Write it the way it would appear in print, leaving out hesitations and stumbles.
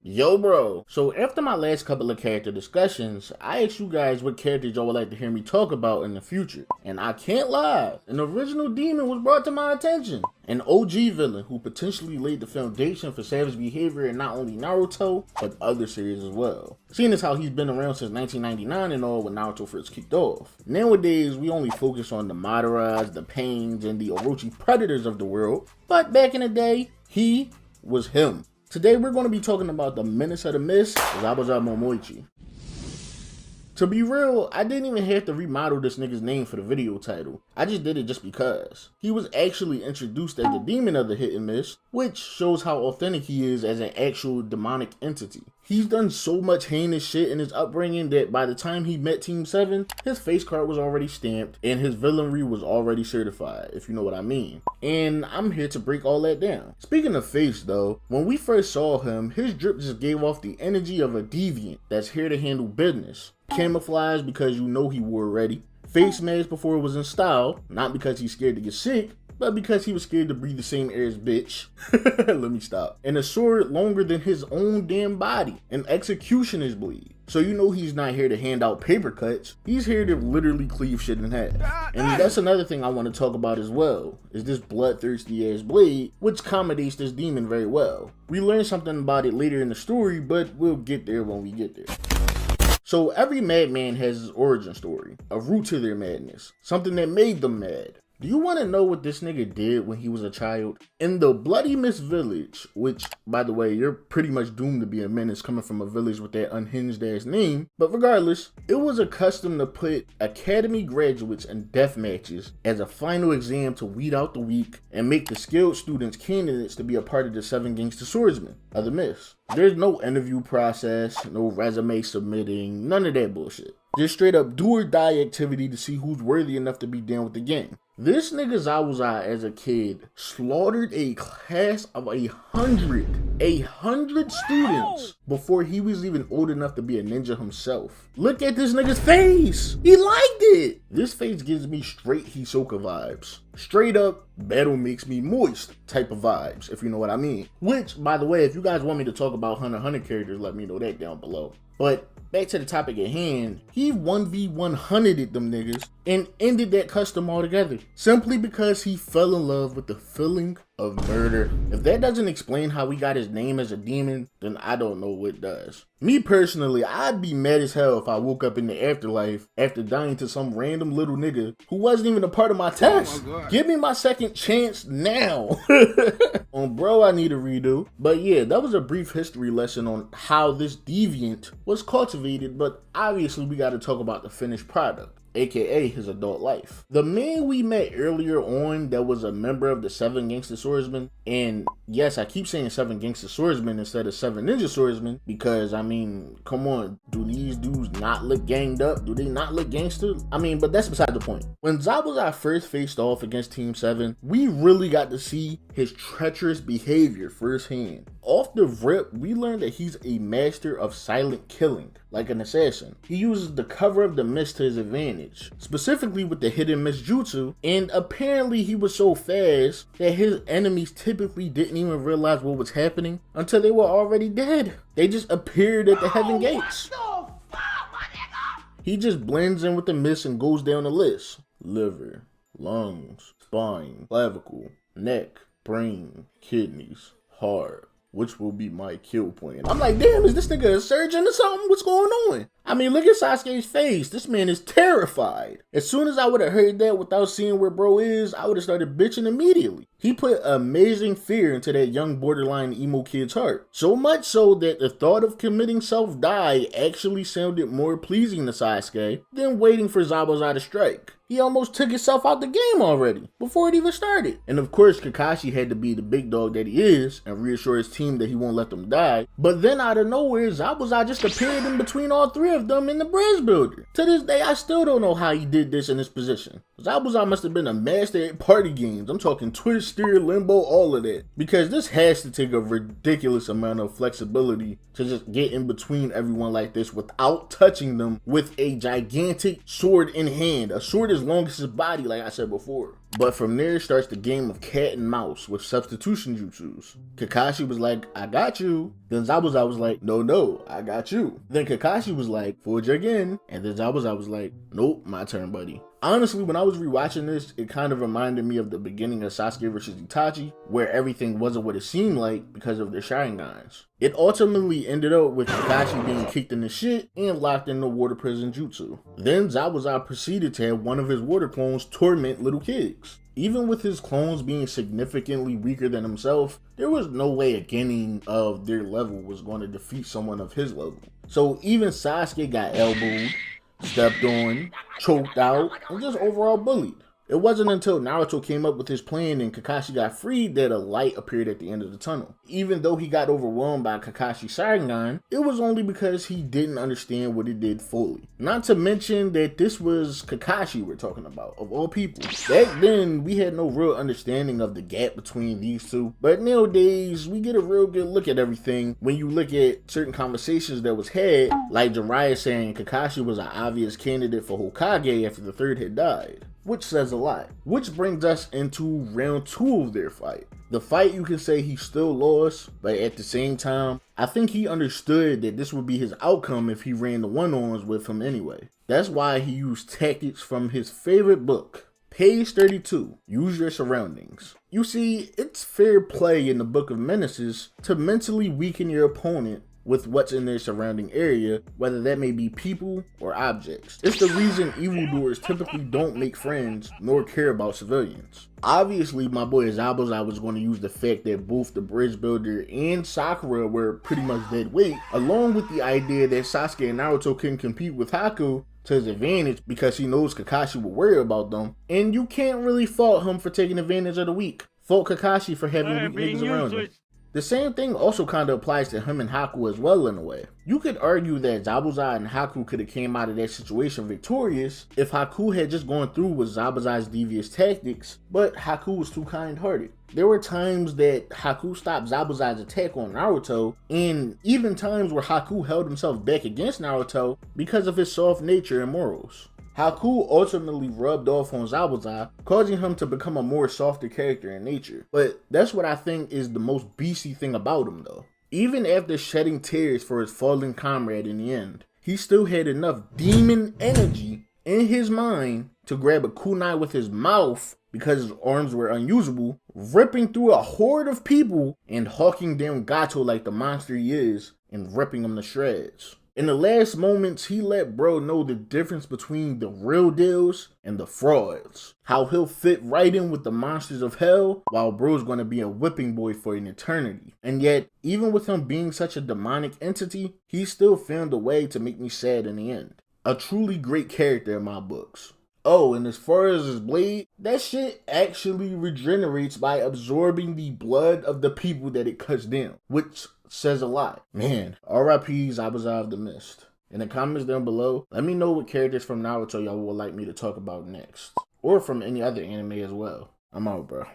Yo bro, so after my last couple of character discussions, I asked you guys what characters y'all would like to hear me talk about in the future. And I can't lie, an original demon was brought to my attention. An OG villain who potentially laid the foundation for savage behavior in not only Naruto, but other series as well. Seeing as how he's been around since 1999 and all when Naruto first kicked off. Nowadays, we only focus on the Madaras, the Pains, and the Orochi Predators of the world. But back in the day, he was him. Today we're going to be talking about the Menace of the Mist, Zabuza Momochi. To be real, I didn't even have to remodel this nigga's name for the video title. I just did it just because. He was actually introduced as the demon of the hit and miss, which shows how authentic he is as an actual demonic entity. He's done so much heinous shit in his upbringing that by the time he met Team 7, his face card was already stamped and his villainry was already certified, if you know what I mean. And I'm here to break all that down. Speaking of face though, when we first saw him, his drip just gave off the energy of a deviant that's here to handle business. Camouflage because you know he wore ready. Face mask before it was in style, not because he's scared to get sick, but because he was scared to breathe the same air as bitch. Let me stop. And a sword longer than his own damn body. An executioner's blade. So you know he's not here to hand out paper cuts. He's here to literally cleave shit in half. And that's another thing I want to talk about as well, is this bloodthirsty ass blade, which accommodates this demon very well. We learn something about it later in the story, but we'll get there when we get there. So every madman has his origin story, a root to their madness, something that made them mad. Do you want to know what this nigga did when he was a child? In the Bloody Mist village, which, by the way, you're pretty much doomed to be a menace coming from a village with that unhinged ass name, but regardless, it was a custom to put academy graduates in death matches as a final exam to weed out the weak and make the skilled students candidates to be a part of the 7 Gangster Swordsmen of the Mist. There's no interview process, no resume submitting, none of that bullshit. Just straight up do or die activity to see who's worthy enough to be down with the gang. This nigga Zabuza as a kid slaughtered a class of 100 students before he was even old enough to be a ninja himself. Look at this nigga's face. He liked it. This face gives me straight Hisoka vibes. Straight up battle makes me moist type of vibes, if you know what I mean. Which, by the way, if you guys want me to talk about Hunter x Hunter characters, let me know that down below. But back to the topic at hand, he 1v100'd them niggas and ended that custom altogether. Simply because he fell in love with the feeling of murder. If that doesn't explain how he got his name as a demon, then I don't know what does. Me personally, I'd be mad as hell if I woke up in the afterlife after dying to some random little nigga who wasn't even a part of my test. Oh my God. Give me my second chance now. Bro, I need a redo. But yeah, that was a brief history lesson on how this deviant was cultivated, but obviously we gotta talk about the finished product, aka his adult life. The man we met earlier on that was a member of the 7 Gangster Swordsmen, and yes, I keep saying 7 Gangster Swordsmen instead of 7 Ninja Swordsmen because, I mean, come on, do these dudes not look ganged up? Do they not look gangster? I mean, but that's beside the point. When Zabuza first faced off against Team 7, we really got to see his treacherous behavior firsthand. Off the rip, we learned that he's a master of silent killing, like an assassin. He uses the cover of the mist to his advantage, specifically with the hidden mist jutsu, and apparently he was so fast that his enemies typically didn't even realize what was happening until they were already dead. They just appeared at the heaven gates. He just blends in with the mist and goes down the list. Liver, lungs, spine, clavicle, neck, brain, kidneys, heart. Which will be my kill point. I'm like, damn, is this nigga a surgeon or something? What's going on? I mean, look at Sasuke's face. This man is terrified. As soon as I would have heard that without seeing where bro is, I would have started bitching immediately. He put amazing fear into that young borderline emo kid's heart. So much so that the thought of committing self-die actually sounded more pleasing to Sasuke than waiting for Zabuza to strike. He almost took himself out the game already, before it even started. And of course, Kakashi had to be the big dog that he is and reassure his team that he won't let them die. But then out of nowhere, Zabuza just appeared in between all 3 of them in the bridge builder. To this day, I still don't know how he did this in this position. Zabuza must have been a master at party games. I'm talking Twister, Limbo, all of that. Because this has to take a ridiculous amount of flexibility to just get in between everyone like this without touching them with a gigantic sword in hand. A sword as long as his body, like I said before. But from there starts the game of cat and mouse with substitution jutsus. Kakashi was like, I got you. Then Zabuza was like, no, I got you. Then Kakashi was like, forge again. And then Zabuza was like, nope, my turn, buddy. Honestly, when I was rewatching this, it kind of reminded me of the beginning of Sasuke versus Itachi, where everything wasn't what it seemed like because of their Sharingans. It ultimately ended up with Kakashi being kicked in the shit and locked in the water prison jutsu. Then Zabuza proceeded to have one of his water clones torment little kids. Even with his clones being significantly weaker than himself, there was no way a Genin of their level was going to defeat someone of his level. So even Sasuke got elbowed, stepped on, choked out, and just overall bullied. It wasn't until Naruto came up with his plan and Kakashi got freed that a light appeared at the end of the tunnel. Even though he got overwhelmed by Kakashi's Sharingan, it was only because he didn't understand what it did fully. Not to mention that this was Kakashi we're talking about, of all people. Back then, we had no real understanding of the gap between these two, but nowadays, we get a real good look at everything when you look at certain conversations that was had, like Jiraiya saying Kakashi was an obvious candidate for Hokage after the third had died. Which says a lot. Which brings us into round 2 of their fight. The fight, you can say he still lost, but at the same time, I think he understood that this would be his outcome if he ran the one-ons with him anyway. That's why he used tactics from his favorite book. Page 32, use your surroundings. You see, it's fair play in the Book of Menaces to mentally weaken your opponent with what's in their surrounding area, whether that may be people or objects. It's the reason evildoers typically don't make friends nor care about civilians. Obviously, my boy Zabuza was going to use the fact that both the bridge builder and Sakura were pretty much dead weight, along with the idea that Sasuke and Naruto couldn't compete with Haku to his advantage because he knows Kakashi will worry about them, and you can't really fault him for taking advantage of the weak. Fault Kakashi for having weak niggas around him. The same thing also kind of applies to him and Haku as well in a way. You could argue that Zabuza and Haku could have came out of that situation victorious if Haku had just gone through with Zabuza's devious tactics, but Haku was too kind-hearted. There were times that Haku stopped Zabuza's attack on Naruto, and even times where Haku held himself back against Naruto because of his soft nature and morals. Haku ultimately rubbed off on Zabuza, causing him to become a more softer character in nature. But that's what I think is the most beastly thing about him though. Even after shedding tears for his fallen comrade in the end, he still had enough demon energy in his mind to grab a kunai with his mouth because his arms were unusable, ripping through a horde of people and hawking down Gato like the monster he is and ripping him to shreds. In the last moments, he let bro know the difference between the real deals and the frauds. How he'll fit right in with the monsters of hell, while bro's gonna be a whipping boy for an eternity. And yet, even with him being such a demonic entity, he still found a way to make me sad in the end. A truly great character in my books. Oh, and as far as his blade, that shit actually regenerates by absorbing the blood of the people that it cuts down, which says a lot. Man, R.I.P. Zabuza of the Mist. In the comments down below, let me know what characters from Naruto y'all would like me to talk about next. Or from any other anime as well. I'm out, bro.